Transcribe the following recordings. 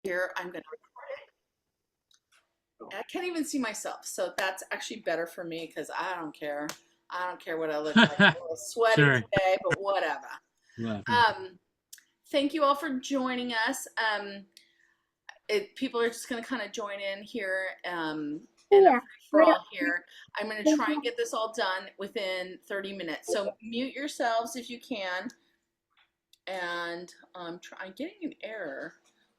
Here, I'm going to I can't even see myself. So that's actually better for me because I don't care. I don't care what I look like. I'm a little sweaty Sure. today, but whatever. Laughing. Um, Thank you all for joining us. People are just going to kind of join in here in a Yeah. free for all here. I'm going to try and get this all done within 30 minutes. So mute yourselves if you can. And I'm getting an error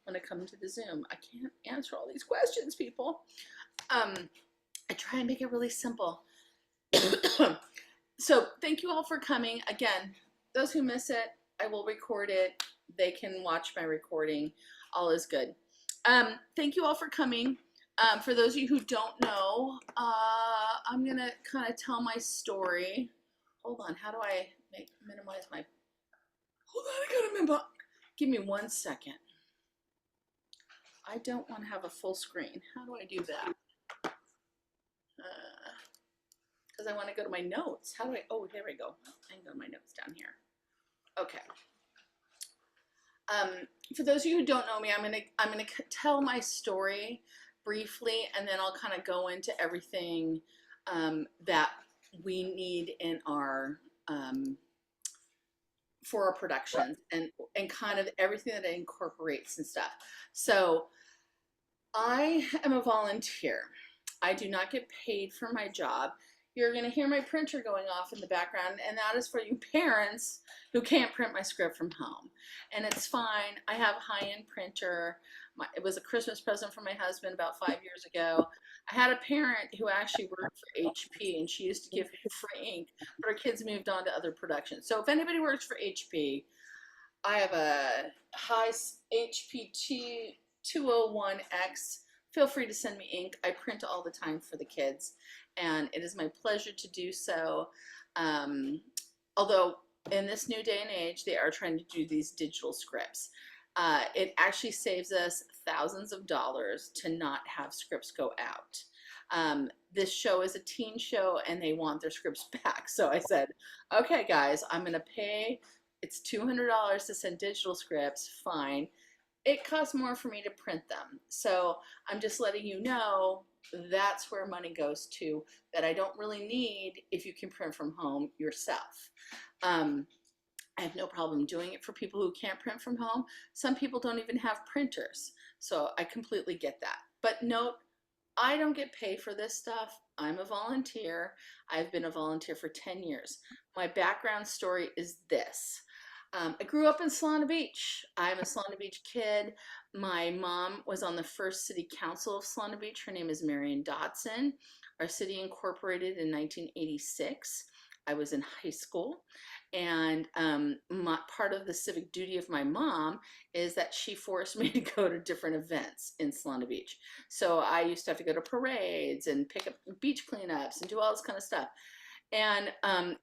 when I come to the Zoom. I can't answer all these questions, people. I try and make it really simple. So thank you all for coming. Again, those who miss it, I will record it. They can watch my recording. All is good. Thank you all for coming. For those of you who don't know, I'm gonna kind of tell my story. Hold on, how do I minimize my? Hold on, I gotta remember. Give me 1 second. I don't want to have a full screen. How do I do that? Because I want to go to my notes. How do I? Oh, here we go. I can go to my notes down here. Okay. For those of you who don't know me, I'm gonna tell my story briefly, and then I'll kind of go into everything that we need in our for our productions and kind of everything that it incorporates and stuff. So I am a volunteer. I do not get paid for my job. You're going to hear my printer going off in the background, and that is for you parents who can't print my script from home. And it's fine. I have a high-end printer. It was a Christmas present from my husband about 5 years ago. I had a parent who actually worked for HP, and she used to give me free ink, but her kids moved on to other productions. So if anybody works for HP, I have a high HP 201X. Feel free to send me ink. I print all the time for the kids, and it is my pleasure to do so. Although in this new day and age, they are trying to do these digital scripts. It actually saves us thousands of dollars to not have scripts go out. This show is a teen show, and they want their scripts back. So I said, okay, guys, I'm going to pay. It's $200 to send digital scripts. Fine. It costs more for me to print them. So I'm just letting you know that's where money goes to that I don't really need if you can print from home yourself. I have no problem doing it for people who can't print from home. Some people don't even have printers. So I completely get that. But note, I don't get paid for this stuff. I'm a volunteer. I've been a volunteer for 10 years. My background story is this. I grew up in Solana Beach. I'm a Solana Beach kid. My mom was on the first city council of Solana Beach. Her name is Marion Dodson. Our city incorporated in 1986. I was in high school, and part of the civic duty of my mom is that she forced me to go to different events in Solana Beach. So I used to have to go to parades and pick up beach cleanups and do all this kind of stuff. And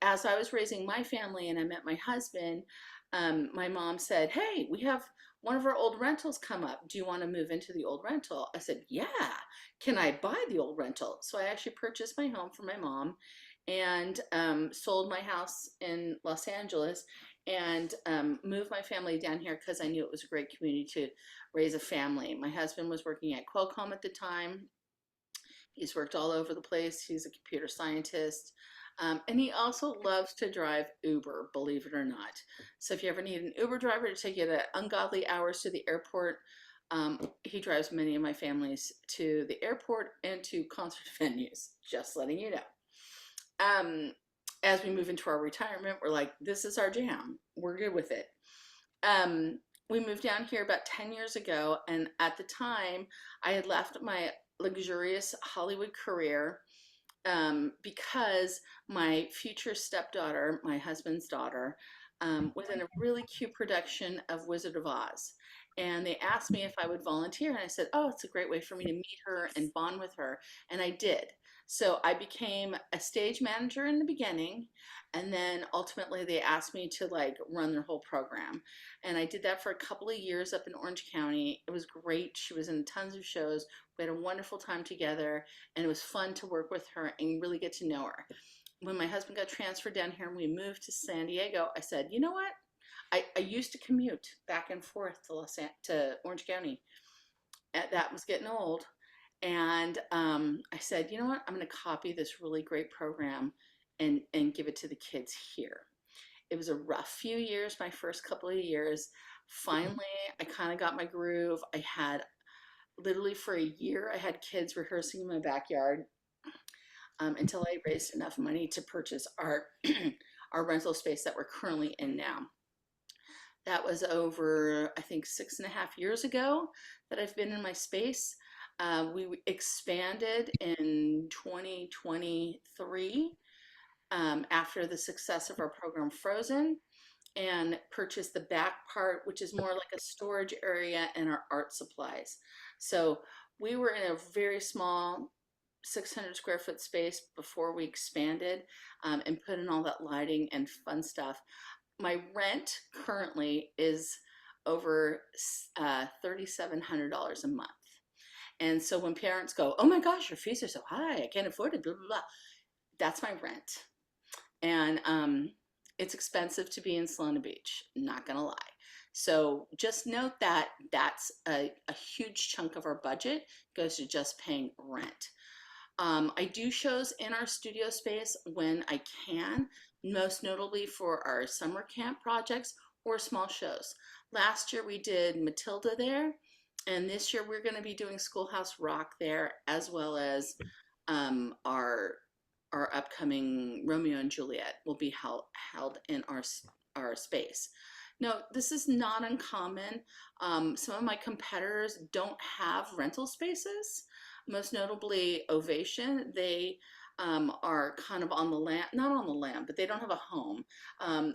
as I was raising my family and I met my husband, my mom said, hey, we have one of our old rentals come up. Do you want to move into the old rental? I said, yeah. Can I buy the old rental? So I actually purchased my home for my mom and sold my house in Los Angeles and moved my family down here because I knew it was a great community to raise a family. My husband was working at Qualcomm at the time. He's worked all over the place. He's a computer scientist. And he also loves to drive Uber, believe it or not. So if you ever need an Uber driver to take you at ungodly hours to the airport, he drives many of my families to the airport and to concert venues, just letting you know. As we move into our retirement, we're like, this is our jam. We're good with it. We moved down here about 10 years ago, and at the time, I had left my luxurious Hollywood career because my future stepdaughter, my husband's daughter, was in a really cute production of Wizard of Oz. And they asked me if I would volunteer, and I said, oh, it's a great way for me to meet her and bond with her. And I did. So I became a stage manager in the beginning, and then ultimately they asked me to like run their whole program. And I did that for a couple of years up in Orange County. It was great. She was in tons of shows. We had a wonderful time together, and it was fun to work with her and really get to know her. When my husband got transferred down here and we moved to San Diego, I said, you know what? I used to commute back and forth to Orange County. that was getting old. And I said, you know what? I'm going to copy this really great program and give it to the kids here. It was a rough few years, my first couple of years. Finally, I kind of got my groove. I had literally for a year, I had kids rehearsing in my backyard until I raised enough money to purchase our our rental space that we're currently in now. That was over, I think, 6.5 years ago that I've been in my space. We expanded in 2023 after the success of our program Frozen, and purchased the back part, which is more like a storage area, and our art supplies. So we were in a very small 600 square foot space before we expanded and put in all that lighting and fun stuff. My rent currently is over $3,700 a month. And so when parents go, oh my gosh, your fees are so high, I can't afford it, blah, blah, blah, that's my rent. And it's expensive to be in Solana Beach, not gonna lie. So just note that that's a huge chunk of our budget goes to just paying rent. I do shows in our studio space when I can, most notably for our summer camp projects or small shows. Last year we did Matilda there, and this year we're going to be doing Schoolhouse Rock there, as well as our upcoming Romeo and Juliet will be held in our space. No, this is not uncommon. Some of my competitors don't have rental spaces, most notably Ovation. They are kind of on the land, not on the land, but they don't have a home.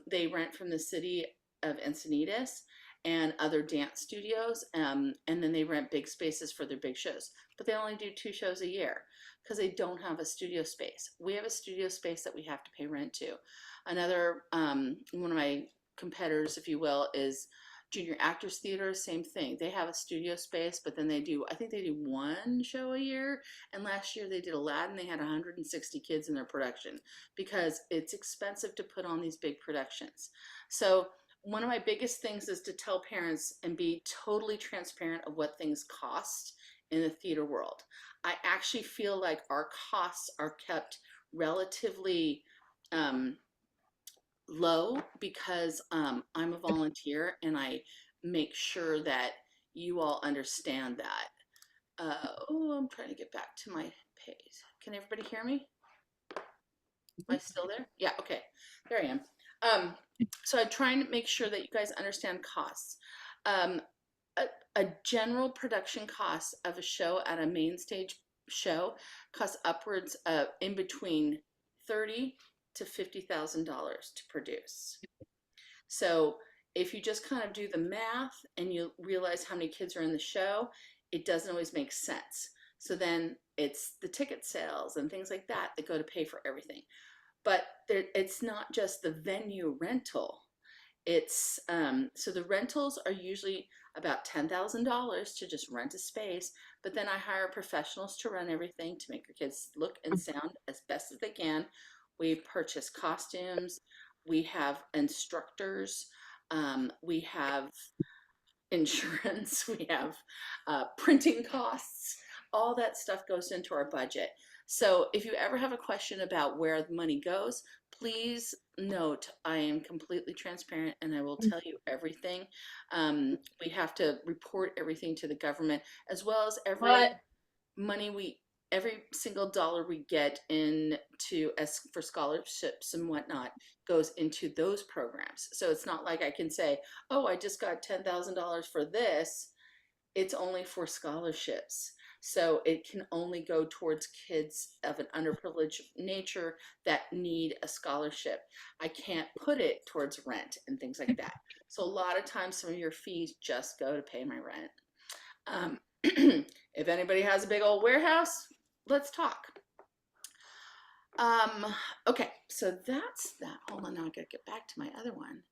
They rent from the city of Encinitas and other dance studios, and then they rent big spaces for their big shows. But they only do 2 shows a year because they don't have a studio space. We have a studio space that we have to pay rent to. Another one of my competitors, if you will, is Junior Actors Theater. Same thing. They have a studio space, but then they do, I think they do 1 show a year. And last year they did Aladdin. They had 160 kids in their production because it's expensive to put on these big productions. So one of my biggest things is to tell parents and be totally transparent of what things cost in the theater world. I actually feel like our costs are kept relatively low because I'm a volunteer and I make sure that you all understand that. Oh, I'm trying to get back to my page. Can everybody hear me? Am I still there? Yeah, okay. There I am. So I'm trying to make sure that you guys understand costs. A general production cost of a show at a main stage show costs upwards of in between $30,000 to $50,000 to produce. So if you just kind of do the math and you realize how many kids are in the show, it doesn't always make sense. So then it's the ticket sales and things like that that go to pay for everything. But it's not just the venue rental. It's so the rentals are usually about $10,000 to just rent a space, but then I hire professionals to run everything to make your kids look and sound as best as they can. We purchase costumes, we have instructors, we have insurance, we have printing costs. All that stuff goes into our budget. So if you ever have a question about where the money goes, please note I am completely transparent and I will tell you everything. We have to report everything to the government, as well as every single dollar we get into for scholarships and whatnot goes into those programs. So it's not like I can say, oh, I just got $10,000 for this. It's only for scholarships. So it can only go towards kids of an underprivileged nature that need a scholarship. I can't put it towards rent and things like that. So a lot of times some of your fees just go to pay my rent. If anybody has a big old warehouse, let's talk. Okay, so that's that. Hold on, now I gotta get back to my other one.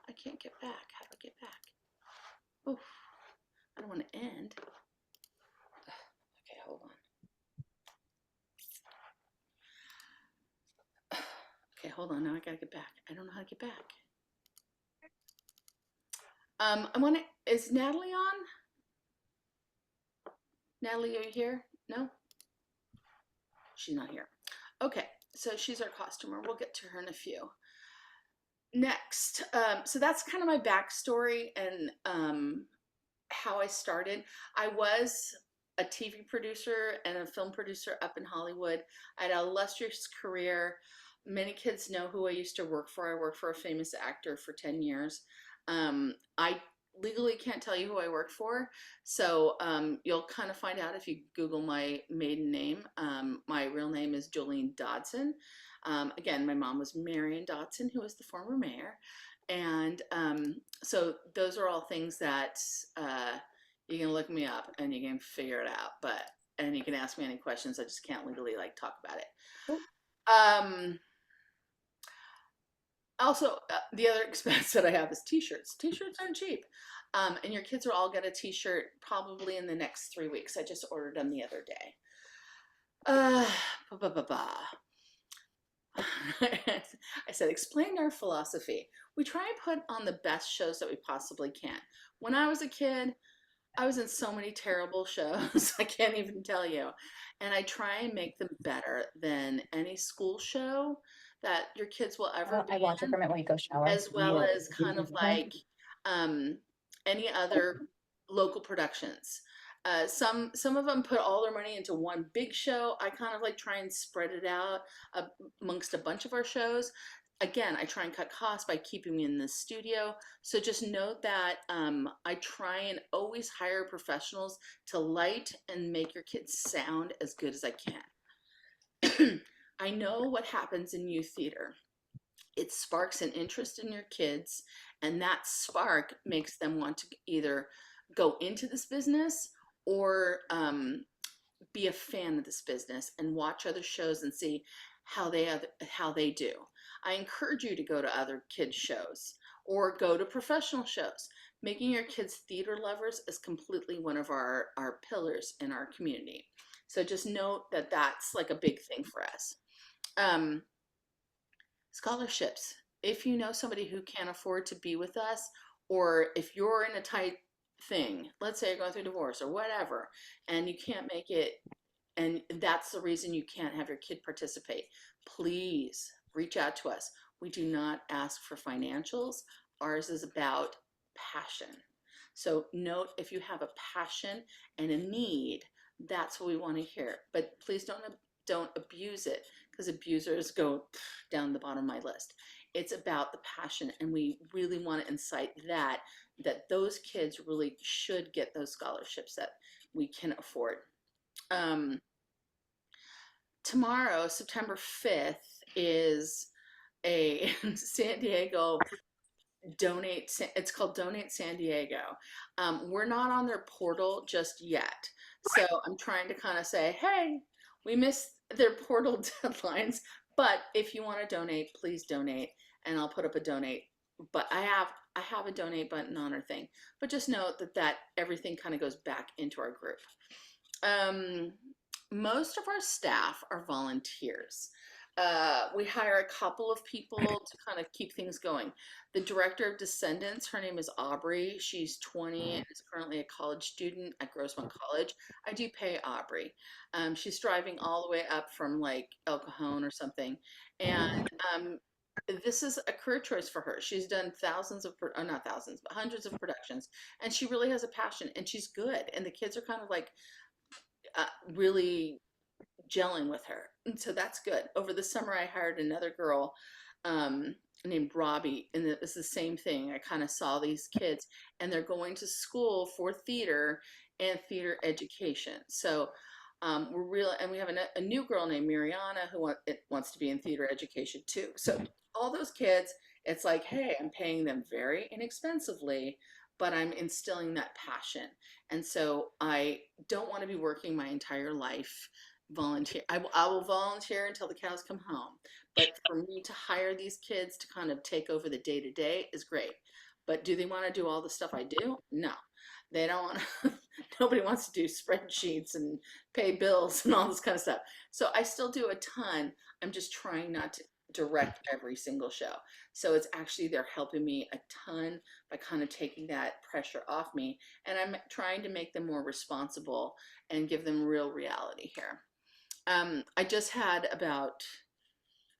I can't get back. How do I get back? Oof. I don't want to end. Okay, hold on. Okay, hold on. Now I gotta get back. I don't know how to get back. I want to, is Natalie on? Natalie, are you here? No? She's not here. Okay, so she's our costumer. We'll get to her in a few. Next, so that's kind of my backstory and how I started. I was a TV producer and a film producer up in Hollywood. I had an illustrious career. Many kids know who I used to work for. I worked for a famous actor for 10 years. I legally can't tell you who I worked for, so you'll kind of find out if you Google my maiden name. My real name is Jolene Dodson. Again, my mom was Marion Dodson, who was the former mayor. And so those are all things that you can look me up and you can figure it out. And you can ask me any questions. I just can't legally like talk about it. Um, Also, the other expense that I have is t-shirts. T-shirts aren't cheap. And your kids will all get a t-shirt probably in the next 3 weeks. I just ordered them the other day. Uh, ba, ba, ba, ba. I said, explain our philosophy. We try and put on the best shows that we possibly can. When I was a kid, I was in so many terrible shows, I can't even tell you. And I try and make them better than any school show that your kids will ever I be watch it in, from it while you go shower. as well as kind of like um, any other local productions. Some of them put all their money into one big show. I kind of like try and spread it out amongst a bunch of our shows. Again, I try and cut costs by keeping me in the studio. So just note that I try and always hire professionals to light and make your kids sound as good as I can. I know what happens in youth theater. It sparks an interest in your kids, and that spark makes them want to either go into this business or be a fan of this business and watch other shows and see how they do. I encourage you to go to other kids shows or go to professional shows. Making your kids theater lovers is completely one of our pillars in our community. So just note that that's like a big thing for us. Um, Scholarships. If you know somebody who can't afford to be with us, or if you're in a tight thing, let's say you're going through divorce or whatever, and you can't make it, and that's the reason you can't have your kid participate, please reach out to us. We do not ask for financials. Ours is about passion. So note if you have a passion and a need, that's what we want to hear. But please don't abuse it, because abusers go down the bottom of my list. It's about the passion, and we really want to incite that those kids really should get those scholarships that we can afford. Um, Tomorrow, September 5th, is a San Diego donate. It's called Donate San Diego. We're not on their portal just yet, so I'm trying to kind of say, hey, we missed their portal deadlines, but if you want to donate, please donate, and I'll put up a donate. But I have a donate button on our thing, but just note that everything kind of goes back into our group. Um, Most of our staff are volunteers. We hire a couple of people to kind of keep things going. The director of Descendants, her name is Aubrey. She's 20 and is currently a college student at Grossmont College. I do pay Aubrey. She's driving all the way up from like El Cajon or something. And this is a career choice for her. She's done thousands of, not thousands, but hundreds of productions. And she really has a passion and she's good. And the kids are kind of like, really gelling with her. And so that's good. Over the summer, I hired another girl named Robbie, and it's the same thing. I kind of saw these kids, and they're going to school for theater and theater education. So we're real, and we have a new girl named Mariana who wants to be in theater education too. So all those kids, it's like, hey, I'm paying them very inexpensively, but I'm instilling that passion. And so I don't want to be working my entire life volunteer. I will volunteer until the cows come home. But for me to hire these kids to kind of take over the day to day is great. But do they want to do all the stuff I do? No. They don't want to, nobody wants to do spreadsheets and pay bills and all this kind of stuff. So I still do a ton. I'm just trying not to direct every single show. So it's actually, they're helping me a ton by kind of taking that pressure off me. And I'm trying to make them more responsible and give them real reality here. I just had about,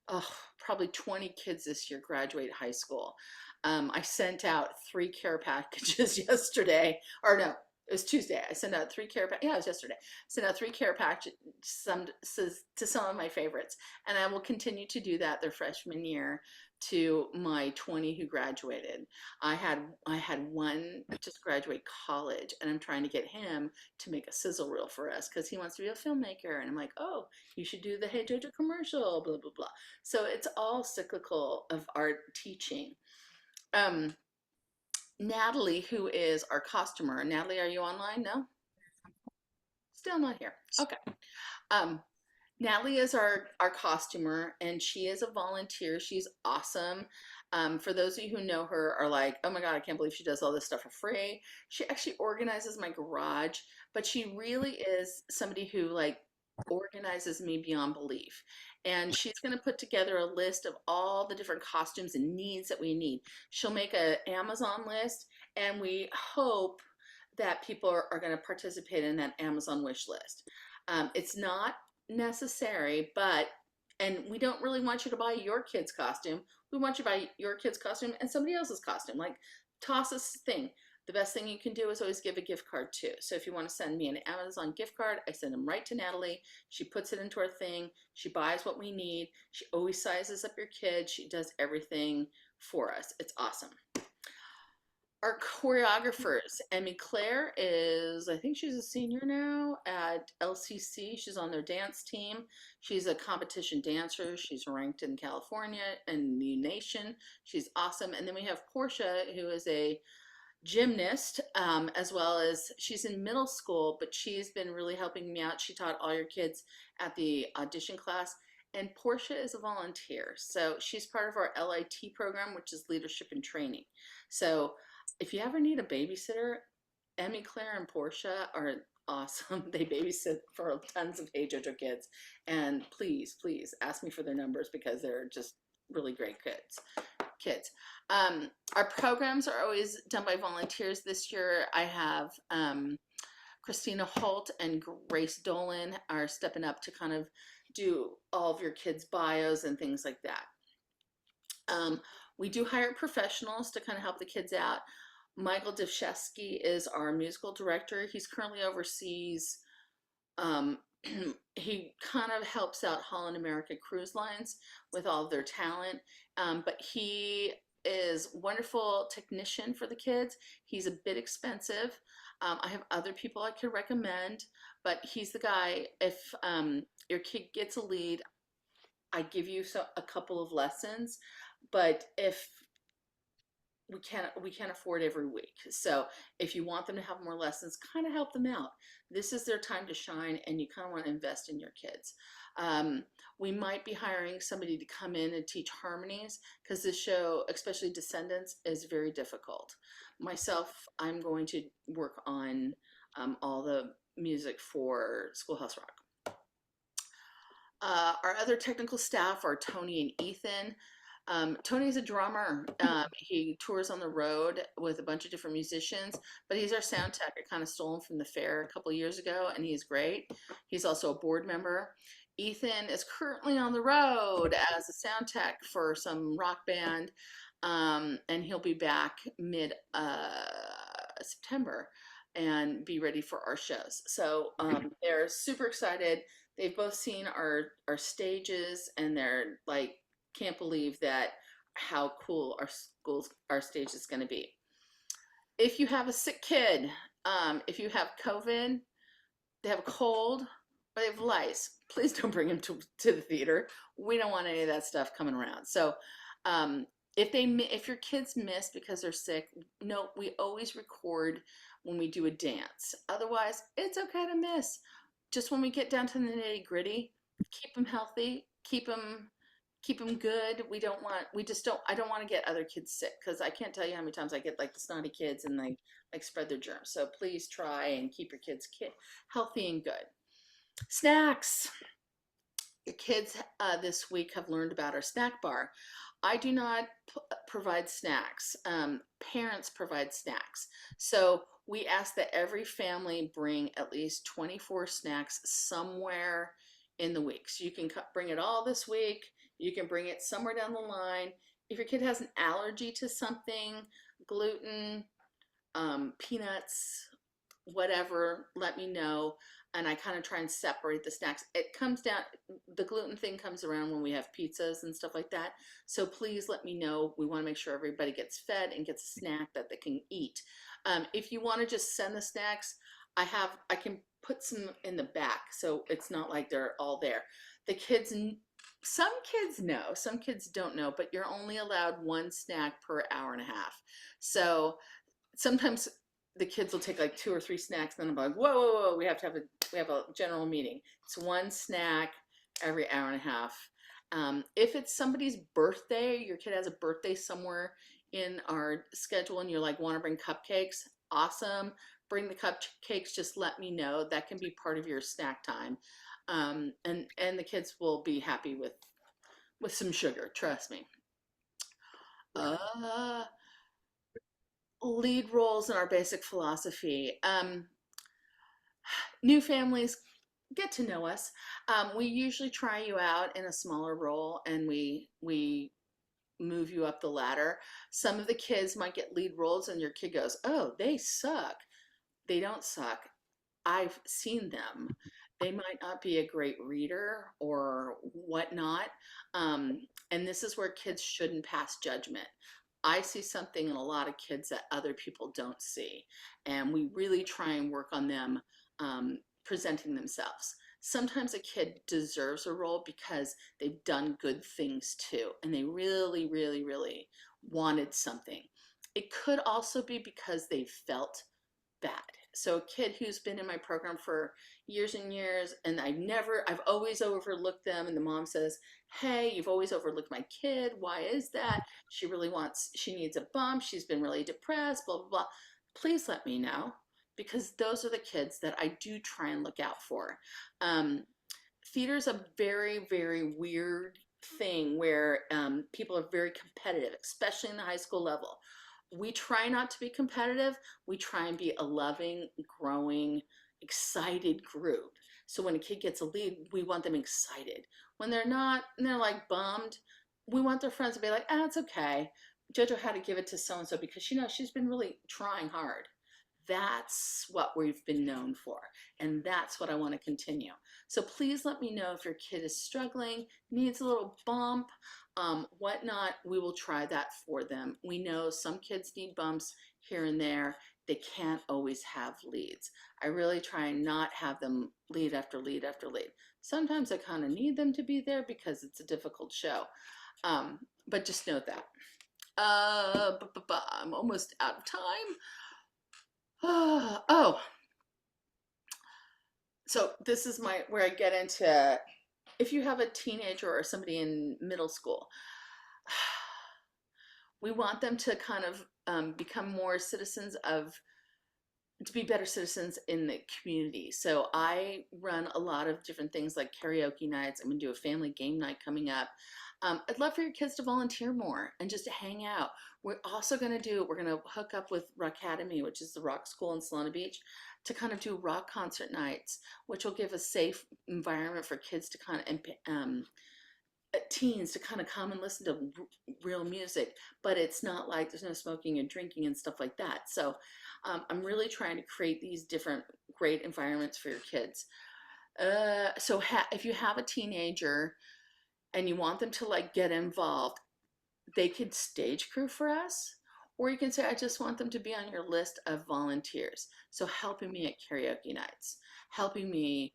oh, probably 20 kids this year graduate high school. I sent out 3 care packages yesterday, or no, it was Tuesday. I sent out 3 care yeah, it was yesterday. Sent out 3 care packages to some of my favorites, and I will continue to do that their freshman year to my 20 who graduated. I had one just graduate college, and I'm trying to get him to make a sizzle reel for us because he wants to be a filmmaker. And I'm like, oh, you should do the Hey Jojo commercial, blah blah blah. So it's all cyclical of art teaching. Um, Natalie, who is our customer. Natalie, are you online? No, still not here. Okay. Um, Natalie is our costumer, and she is a volunteer. She's awesome. For those of you who know her, are like, oh my God, I can't believe she does all this stuff for free. She actually organizes my garage, but she really is somebody who like organizes me beyond belief. And she's going to put together a list of all the different costumes and needs that we need. She'll make an Amazon list, and we hope that people are going to participate in that Amazon wish list. It's not necessary, but and we don't really want you to buy your kid's costume. We want you to buy your kid's costume and somebody else's costume. Like, toss this thing. The best thing you can do is always give a gift card too. So if you want to send me an Amazon gift card, I send them right to Natalie. She puts it into her thing. She buys what we need. She always sizes up your kid. She does everything for us. It's awesome. Our choreographers, Emmy Claire is, I think she's a senior now at LCC. She's on their dance team. She's a competition dancer. She's ranked in California and the nation. She's awesome. And then we have Portia, who is a gymnast, as well as she's in middle school, but she's been really helping me out. She taught all your kids at the audition class. And Portia is a volunteer. So she's part of our LIT program, which is leadership and training. So if you ever need a babysitter, Emmy, Claire, and Portia are awesome. They babysit for tons of Hey Jojo kids. And please, please ask me for their numbers because they're just really great kids. Our programs are always done by volunteers. This year I have Christina Holt and Grace Dolan are stepping up to kind of do all of your kids' bios and things like that. We do hire professionals to kind of help the kids out. Michael Devshesky is our musical director. He's currently overseas. He kind of helps out Holland America Cruise Lines with all of their talent, but he is a wonderful technician for the kids. He's a bit expensive. I have other people I could recommend, but he's the guy. If your kid gets a lead, I give you a couple of lessons, but if we can't afford every week. So if you want them to have more lessons, kind of help them out. This is their time to shine, and you kind of want to invest in your kids. We might be hiring somebody to come in and teach harmonies because this show, especially Descendants, is very difficult. Myself, I'm going to work on all the music for Schoolhouse Rock. Our other technical staff are Tony and Ethan. Tony's a drummer. He tours on the road with a bunch of different musicians, but he's our sound tech. I kind of stole him from the fair a couple of years ago, and he's great. He's also a board member. Ethan is currently on the road as a sound tech for some rock band, and he'll be back mid September and be ready for our shows. So they're super excited. They've both seen our stages, and they're like, can't believe that how cool our stage is going to be. If you have a sick kid, if you have COVID, they have a cold, or they have lice, please don't bring them to the theater. We don't want any of that stuff coming around. So if your kids miss because they're sick, no, we always record when we do a dance. Otherwise, it's okay to miss. Just when we get down to the nitty gritty, keep them healthy, keep them good. I don't want to get other kids sick, because I can't tell you how many times I get like the snotty kids and they like spread their germs. So please try and keep your kids healthy and good. Snacks. Kids this week have learned about our snack bar. I do not provide snacks. Parents provide snacks. So we ask that every family bring at least 24 snacks somewhere in the week. So you can bring it all this week. You can bring it somewhere down the line. If your kid has an allergy to something, gluten, peanuts, whatever, let me know. And I kind of try and separate the snacks. It comes down, the gluten thing comes around when we have pizzas and stuff like that. So please let me know. We want to make sure everybody gets fed and gets a snack that they can eat. If you want to just send the snacks, I can put some in the back. So it's not like they're all there. The kids, some kids know, some kids don't know, but you're only allowed one snack per hour and a half. So sometimes the kids will take like 2 or 3 snacks, and then I'm like, whoa, whoa, whoa, we have a general meeting. It's one snack every hour and a half. If it's somebody's birthday, your kid has a birthday somewhere in our schedule, and you're like, want to bring cupcakes? Awesome. Bring the cupcakes. Just let me know. That can be part of your snack time, and the kids will be happy with some sugar. Trust me. Uh, Lead roles in our basic philosophy. New families get to know us. We usually try you out in a smaller role, and we move you up the ladder. Some of the kids might get lead roles, and your kid goes, "Oh, they suck." They don't suck. I've seen them. They might not be a great reader or whatnot. And this is where kids shouldn't pass judgment. I see something in a lot of kids that other people don't see. And we really try and work on them presenting themselves. Sometimes a kid deserves a role because they've done good things too, and they really, really, really wanted something. It could also be because they felt bad. So a kid who's been in my program for years and years, and I've always overlooked them, and the mom says, "Hey, you've always overlooked my kid. Why is that? She needs a bump. She's been really depressed, blah, blah, blah." Please let me know, because those are the kids that I do try and look out for. Um, Theater is a very, very weird thing where people are very competitive, especially in the high school level. We try not to be competitive. We try and be a loving, growing, excited group. So when a kid gets a lead, we want them excited. When they're not, and they're like bummed, we want their friends to be like, "Ah, it's okay. JoJo had to give it to so and so because she's been really trying hard." That's what we've been known for, and that's what I want to continue. So please let me know if your kid is struggling, needs a little bump, whatnot. We will try that for them. We know some kids need bumps here and there. They can't always have leads. I really try and not have them lead after lead after lead. Sometimes I kind of need them to be there because it's a difficult show. But just note that. I'm almost out of time. Oh, so this is where I get into, if you have a teenager or somebody in middle school, we want them to kind of become more citizens to be better citizens in the community. So I run a lot of different things like karaoke nights. I'm gonna do a family game night coming up. I'd love for your kids to volunteer more and just to hang out. We're gonna hook up with Rock Academy, which is the rock school in Solana Beach, to kind of do rock concert nights, which will give a safe environment for kids to kind of, teens to kind of come and listen to real music, but it's not like there's no smoking and drinking and stuff like that. So I'm really trying to create these different great environments for your kids. If you have a teenager and you want them to like get involved, they could stage crew for us, or you can say, "I just want them to be on your list of volunteers." So helping me at karaoke nights, helping me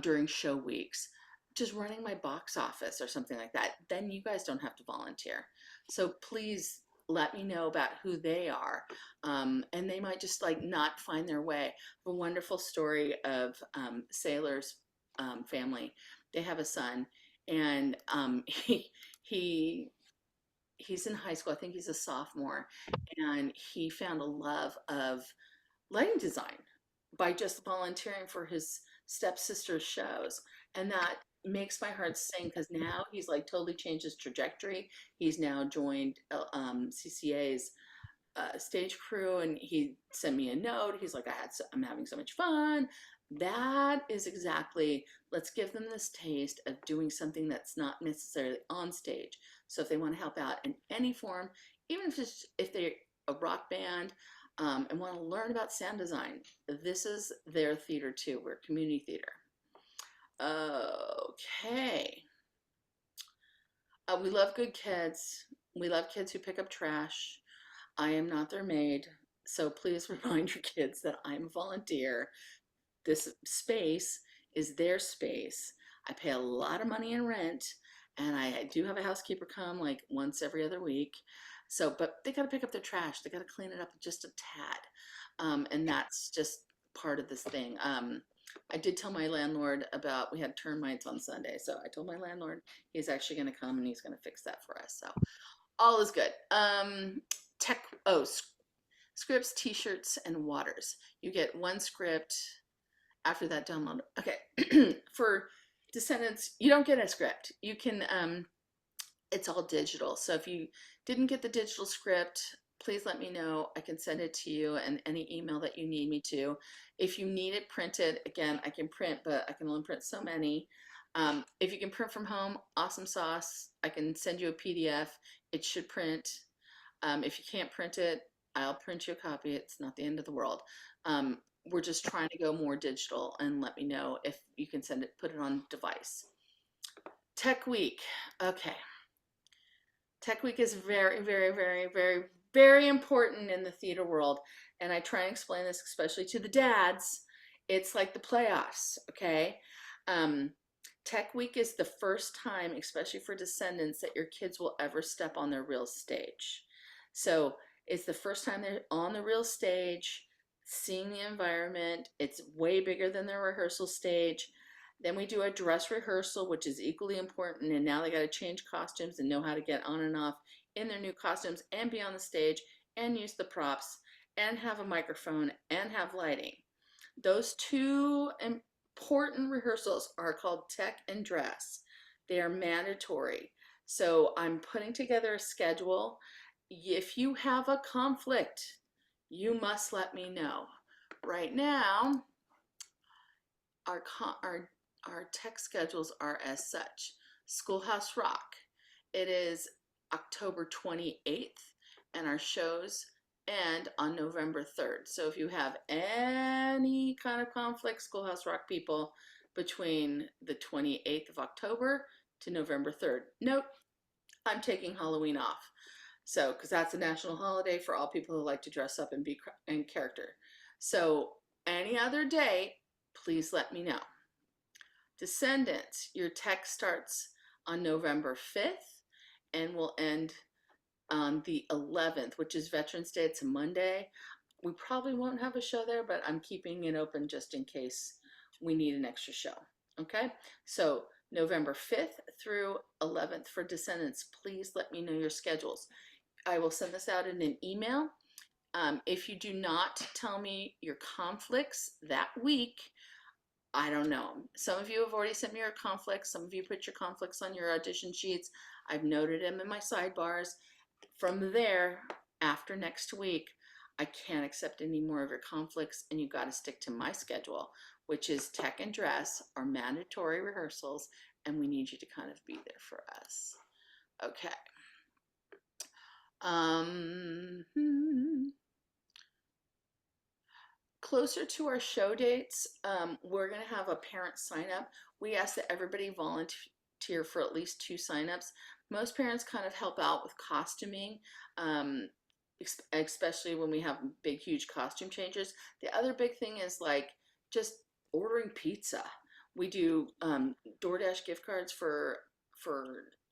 during show weeks, just running my box office or something like that. Then you guys don't have to volunteer. So please let me know about who they are. And they might just like not find their way. A wonderful story of Sailor's family. They have a son, and he he's in high school. I think he's a sophomore, and he found a love of lighting design by just volunteering for his stepsister's shows. And that makes my heart sing because now he's like totally changed his trajectory. He's now joined CCA's stage crew, and he sent me a note. He's like, I'm having so much fun. That is exactly, let's give them this taste of doing something that's not necessarily on stage. So if they want to help out in any form, even if they're a rock band, and want to learn about sound design, this is their theater too. We're community theater. Okay. We love good kids. We love kids who pick up trash. I am not their maid, so please remind your kids that I'm a volunteer. This space is their space. I pay a lot of money in rent, and I do have a housekeeper come like once every other week. So, but they got to pick up their trash. They got to clean it up just a tad, and that's just part of this thing. I did tell my landlord about we had termites on Sunday, so I told my landlord he's actually going to come and he's going to fix that for us. So all is good. Tech. Oh, scripts, T-shirts, and waters. You get one script. After that, download. Okay. For Descendants, you don't get a script. You can. It's all digital. So if you didn't get the digital script, please let me know. I can send it to you and any email that you need me to. If you need it printed, again, I can print, but I can only print so many. If you can print from home, awesome sauce. I can send you a PDF. It should print. If you can't print it, I'll print you a copy. It's not the end of the world. We're just trying to go more digital, and let me know if you can send it, put it on device. Tech Week. Okay. Tech Week is very, very, very, very, very important in the theater world. And I try and explain this, especially to the dads. It's like the playoffs, okay? Tech Week is the first time, especially for Descendants, that your kids will ever step on their real stage. So it's the first time they're on the real stage, seeing the environment. It's way bigger than their rehearsal stage. Then we do a dress rehearsal, which is equally important. And now they got to change costumes and know how to get on and off in their new costumes and be on the stage and use the props and have a microphone and have lighting. Those two important rehearsals are called tech and dress. They are mandatory. So I'm putting together a schedule. If you have a conflict, you must let me know. Right now, our tech schedules are as such. Schoolhouse Rock, it is October 28th, and our shows end on November 3rd. So if you have any kind of conflict, Schoolhouse Rock people, between the 28th of October to November 3rd. Note, I'm taking Halloween off. So, because that's a national holiday for all people who like to dress up and be in character. So, any other day, please let me know. Descendants, your tech starts on November 5th and will end on the 11th, which is Veterans Day. It's a Monday. We probably won't have a show there, but I'm keeping it open just in case we need an extra show. Okay, so November 5th through 11th for Descendants. Please let me know your schedules. I will send this out in an email. If you do not tell me your conflicts that week, I don't know. Some of you have already sent me your conflicts. Some of you put your conflicts on your audition sheets. I've noted them in my sidebars. From there, after next week, I can't accept any more of your conflicts, and you got to stick to my schedule, which is tech and dress are mandatory rehearsals, and we need you to kind of be there for us. Okay. Closer to our show dates, we're going to have a parent sign up. We ask that everybody volunteer for at least 2 signups. Most parents kind of help out with costuming, especially when we have big, huge costume changes. The other big thing is like just ordering pizza. We do DoorDash gift cards for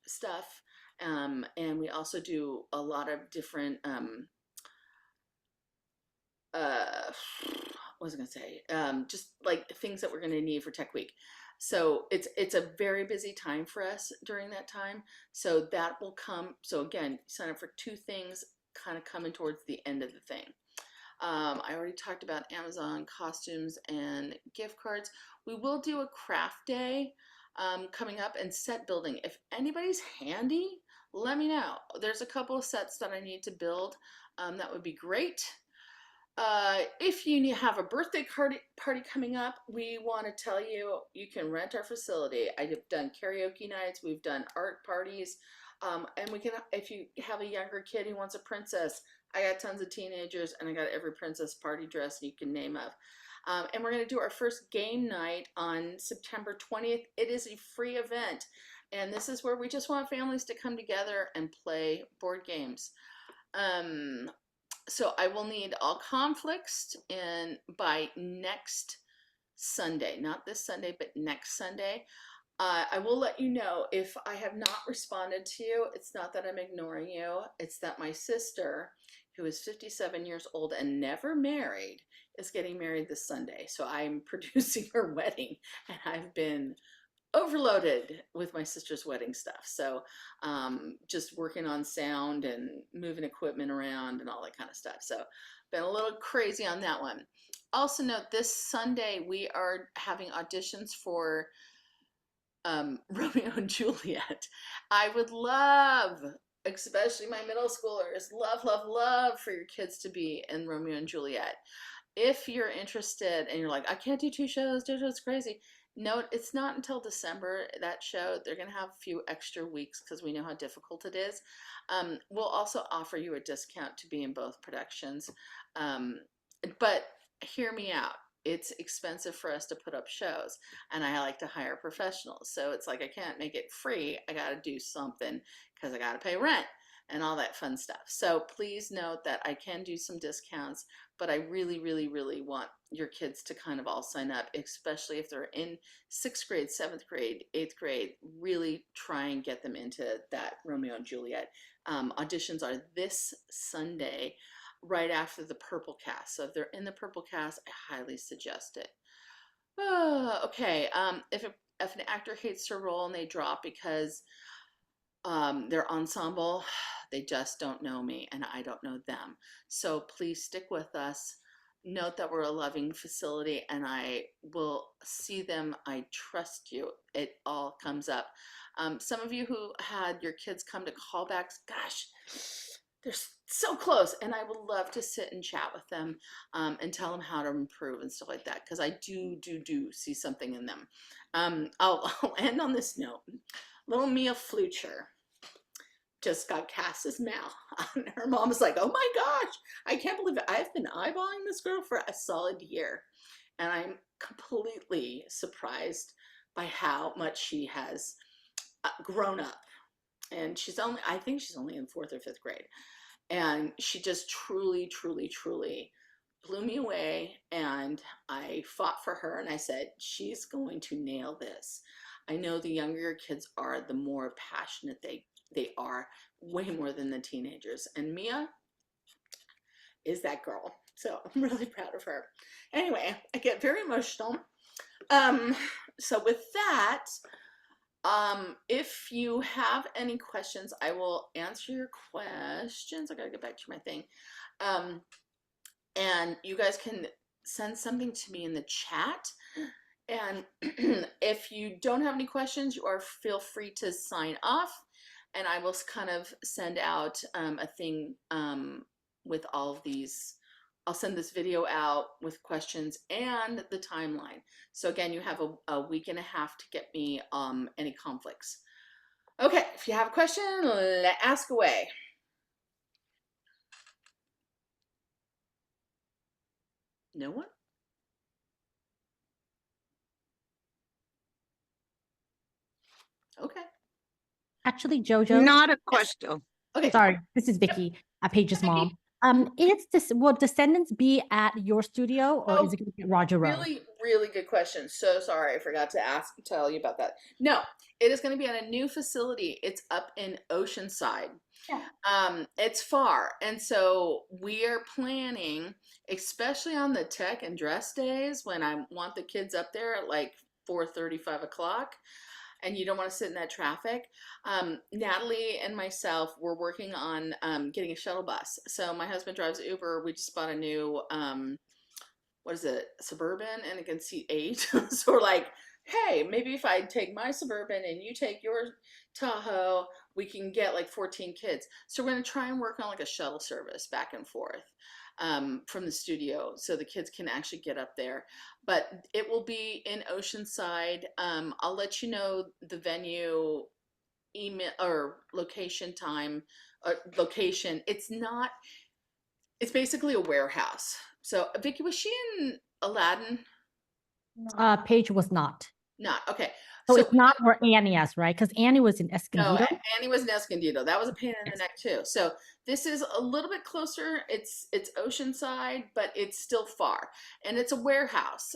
stuff, and we also do a lot of different what was I gonna say? Just like things that we're gonna need for Tech Week. So it's a very busy time for us during that time. So that will come. So again, sign up for 2 things, kind of coming towards the end of the thing. I already talked about Amazon costumes and gift cards. We will do a craft day. coming up, and set building. If anybody's handy, let me know. There's a couple of sets that I need to build. That would be great. If you have a birthday party coming up, we want to tell you you can rent our facility. I've done karaoke nights, we've done art parties, and we can, if you have a younger kid who wants a princess, I got tons of teenagers and I got every princess party dress you can name of. And we're going to do our first game night on September 20th. It is a free event, and this is where we just want families to come together and play board games. So I will need all conflicts in by next Sunday, not this Sunday, but next Sunday. I will let you know if I have not responded to you. It's not that I'm ignoring you. It's that my sister, who is 57 years old and never married, is getting married this Sunday. So I'm producing her wedding, and I've been overloaded with my sister's wedding stuff. So just working on sound and moving equipment around and all that kind of stuff. So been a little crazy on that one. Also note, this Sunday we are having auditions for Romeo and Juliet. I would love, especially my middle schoolers, love for your kids to be in Romeo and Juliet. If you're interested and you're like, I can't do 2 shows, it's crazy. No, it's not until December, that show. They're going to have a few extra weeks because we know how difficult it is. We'll also offer you a discount to be in both productions. But hear me out. It's expensive for us to put up shows, and I like to hire professionals. So it's like I can't make it free. I got to do something because I got to pay rent and all that fun stuff. So please note that I can do some discounts, but I really want your kids to kind of all sign up, especially if they're in 6th grade, 7th grade, 8th grade. Really try and get them into that Romeo and Juliet. Auditions are this Sunday, right after the Purple Cast. So if they're in the Purple Cast, I highly suggest it. Okay, if an actor hates their role and they drop because their ensemble, they just don't know me and I don't know them. So please stick with us. Note that we're a loving facility and I will see them. I trust you. It all comes up. Some of you who had your kids come to callbacks, gosh, they're so close, and I would love to sit and chat with them and tell them how to improve and stuff like that, because I do see something in them. I'll end on this note. Little Mia Flucher just got cast as Mal. Her mom was like, oh my gosh, I can't believe it. I've been eyeballing this girl for a solid year, and I'm completely surprised by how much she has grown up. And I think she's only in 4th or 5th grade. And she just truly blew me away. And I fought for her and I said, she's going to nail this. I know the younger your kids are, the more passionate they are, way more than the teenagers. And Mia is that girl. So I'm really proud of her. Anyway, I get very emotional. So with that, if you have any questions, I will answer your questions. I gotta get back to my thing. And you guys can send something to me in the chat. And if you don't have any questions, feel free to sign off, and I will kind of send out a thing with all of these. I'll send this video out with questions and the timeline. So again, you have a week and a half to get me any conflicts. Okay, if you have a question, ask away. No one? Okay. Actually, Jojo. Not a question. Okay. Sorry, this is Vicky, Paige's mom. Will Descendants be at your studio, or is it going to be at Roger Road? Really good question. So sorry, I forgot to tell you about that. No, it is going to be at a new facility. It's up in Oceanside. Yeah. It's far, and so we are planning, especially on the tech and dress days when I want the kids up there at like 4:30, 5 o'clock. And you don't want to sit in that traffic. Natalie and myself were working on getting a shuttle bus. So my husband drives Uber. We just bought a new what is it, Suburban, and it can seat 8. So we're like, hey, maybe if I take my Suburban and you take your Tahoe, we can get like 14 kids. So we're going to try and work on like a shuttle service back and forth from the studio so the kids can actually get up there. But it will be in Oceanside. I'll let you know the venue, email, or location, time, location. It's basically a warehouse. So Vicky, was she in Aladdin? Paige was not. Not okay. So So it's not where Annie is, right? Because Annie was in no, Escondido. Annie was in Escondido. That was a pain in the Yes. neck too. So this is a little bit closer. It's Oceanside, but it's still far, and it's a warehouse.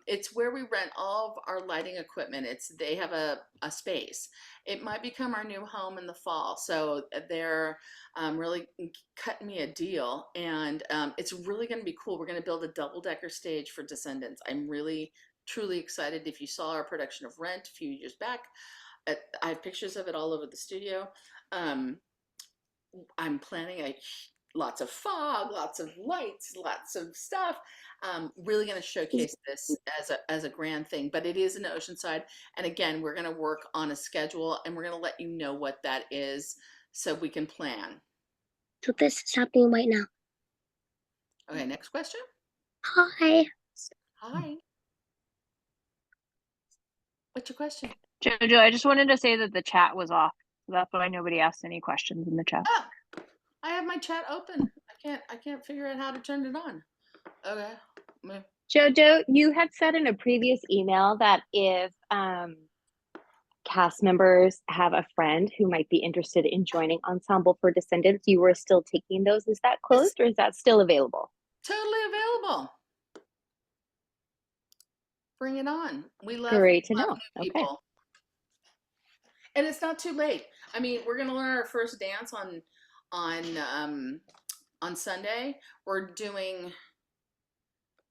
It's where we rent all of our lighting equipment. They have a space. It might become our new home in the fall. So they're really cutting me a deal, and it's really going to be cool. We're going to build a double-decker stage for Descendants. I'm really truly excited. If you saw our production of Rent a few years back, I have pictures of it all over the studio. Um, I'm planning lots of fog, lots of lights, lots of stuff. Really going to showcase this as a grand thing, but it is in Oceanside. And again, we're going to work on a schedule, and we're going to let you know what that is so we can plan. So this is happening right now. Okay, next question. Hi. Hi. What's your question? Jojo, I just wanted to say that the chat was off. So that's why nobody asked any questions in the chat. Oh, I have my chat open. I can't figure out how to turn it on. Okay. Jojo, you had said in a previous email that if cast members have a friend who might be interested in joining Ensemble for Descendants, you were still taking those. Is that closed or is that still available? Totally available. Bring it on. We love, Great to love know. new Okay. people. And it's not too late. I mean, we're gonna learn our first dance on Sunday. We're doing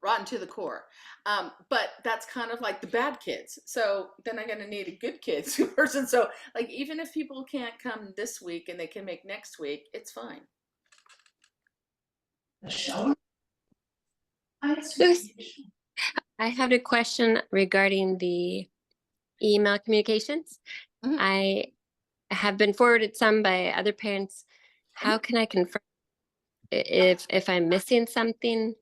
Rotten to the Core. But that's kind of like the bad kids. So then I'm gonna need a good kids person. So like even if people can't come this week and they can make next week, it's fine. I had a question regarding the email communications. Mhm. I have been forwarded some by other parents. How can I confirm if I'm missing something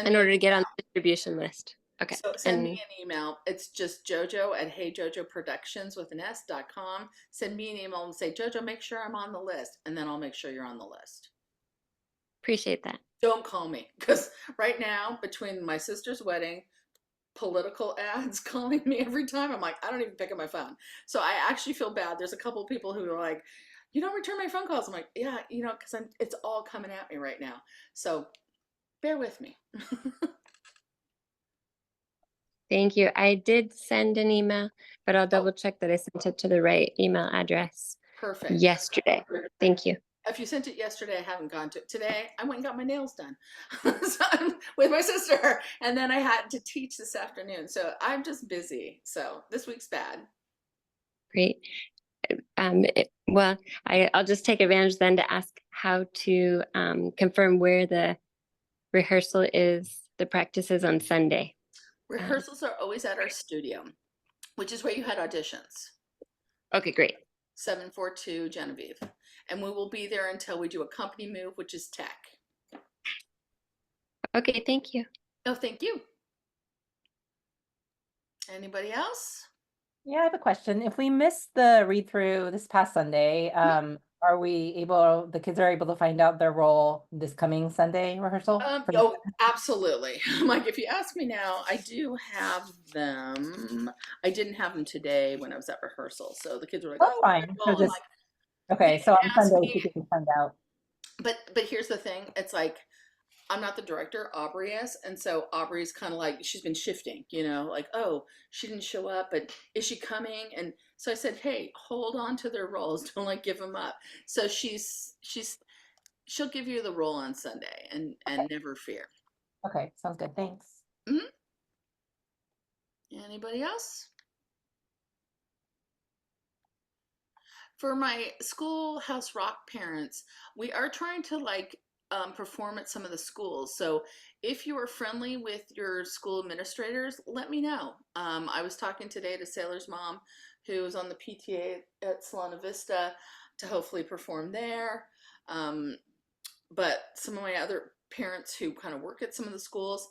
in order to get on the distribution list? Okay. So send me an email. It's just Jojo at HeyJojoProductions with an S.com. Send me an email and say, Jojo, make sure I'm on the list. And then I'll make sure you're on the list. Appreciate that. Don't call me, because right now, between my sister's wedding, political ads calling me every time, I'm like, I don't even pick up my phone. So I actually feel bad. There's a couple of people who are like, you don't return my phone calls. I'm like, yeah, because it's all coming at me right now. So bear with me. Thank you. I did send an email, but I'll double check that I sent it to the right email address. Perfect. Yesterday. Thank you. If you sent it yesterday, I haven't gone to it. Today, I went and got my nails done so with my sister. And then I had to teach this afternoon. So I'm just busy. So this week's bad. Great. Well, I'll just take advantage then to ask how to confirm where the rehearsal is, the practice is on Sunday. Rehearsals are always at our studio, which is where you had auditions. Okay, great. 742 Genevieve. And we will be there until we do a company move, which is tech. Okay, thank you. Oh, thank you. Anybody else? Yeah, I have a question. If we missed the read through this past Sunday, are the kids are able to find out their role this coming Sunday rehearsal? Oh, absolutely. Like, if you ask me now, I do have them. I didn't have them today when I was at rehearsal. So the kids were like, That's oh, fine. well, So I'm just, like, okay, so on ask Sunday, me. she can find out. But here's the thing. It's like, I'm not the director, Aubrey is. And so Aubrey's kind of like, she's been shifting, like, oh, she didn't show up, but is she coming? And so I said, hey, hold on to their roles. Don't like give them up. So she'll give you the role on Sunday and never fear. Okay, sounds good. Thanks. Mm-hmm. Anybody else? For my Schoolhouse Rock parents, we are trying to like perform at some of the schools. So if you are friendly with your school administrators, let me know. I was talking today to Sailor's mom, who is on the PTA at Solana Vista, to hopefully perform there. But some of my other parents who kind of work at some of the schools,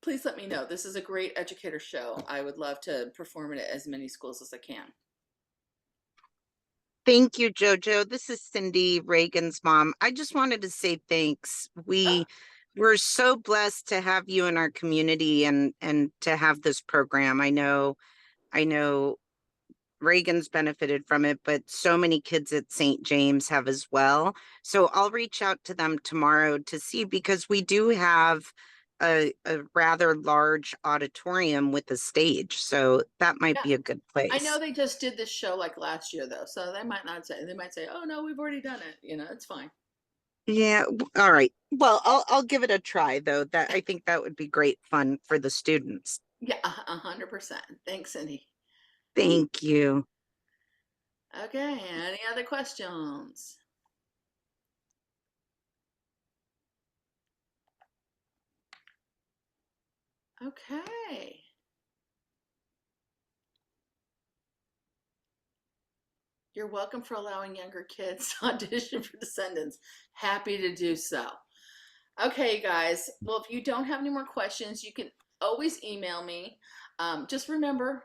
please let me know. This is a great educator show. I would love to perform it at as many schools as I can. Thank you, Jojo. This is Cindy, Reagan's mom. I just wanted to say thanks. We're so blessed to have you in our community and to have this program. I know Reagan's benefited from it, but so many kids at St. James have as well. So I'll reach out to them tomorrow to see, because we do have a rather large auditorium with a stage. So that might be a good place. I know they just did this show like last year though, so they might not say, they might say, oh no, we've already done it. You know, it's fine. Yeah, all right. Well, I'll give it a try though. That I think that would be great fun for the students. Yeah, 100%. Thanks, Cindy. Thank you. Okay, any other questions? Okay. You're welcome for allowing younger kids to audition for Descendants. Happy to do so. Okay, guys. Well, if you don't have any more questions, you can always email me. Just remember,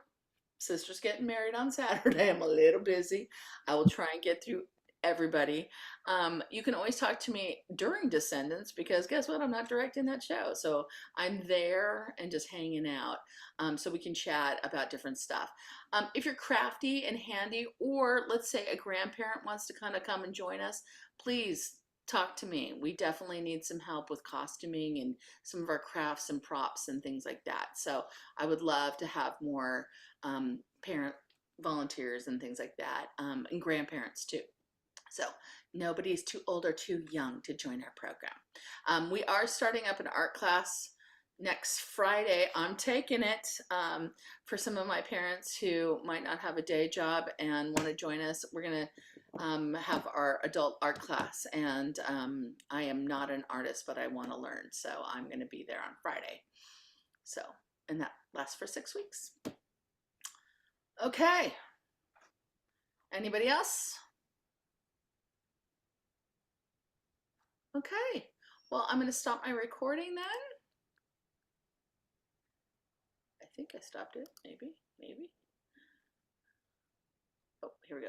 sister's getting married on Saturday. I'm a little busy. I will try and get through everybody. You can always talk to me during Descendants, because guess what? I'm not directing that show. So I'm there and just hanging out. So we can chat about different stuff. If you're crafty and handy, or let's say a grandparent wants to kind of come and join us, please talk to me. We definitely need some help with costuming and some of our crafts and props and things like that. So I would love to have more parent volunteers and things like that, and grandparents too. So nobody's too old or too young to join our program. We are starting up an art class next Friday. I'm taking it for some of my parents who might not have a day job and want to join us. We're going to have our adult art class, and I am not an artist, but I want to learn. So I'm going to be there on Friday. So, and that lasts for 6 weeks. Okay. Anybody else? Okay. Well, I'm going to stop my recording then. I think I stopped it. Maybe. Oh, here we go.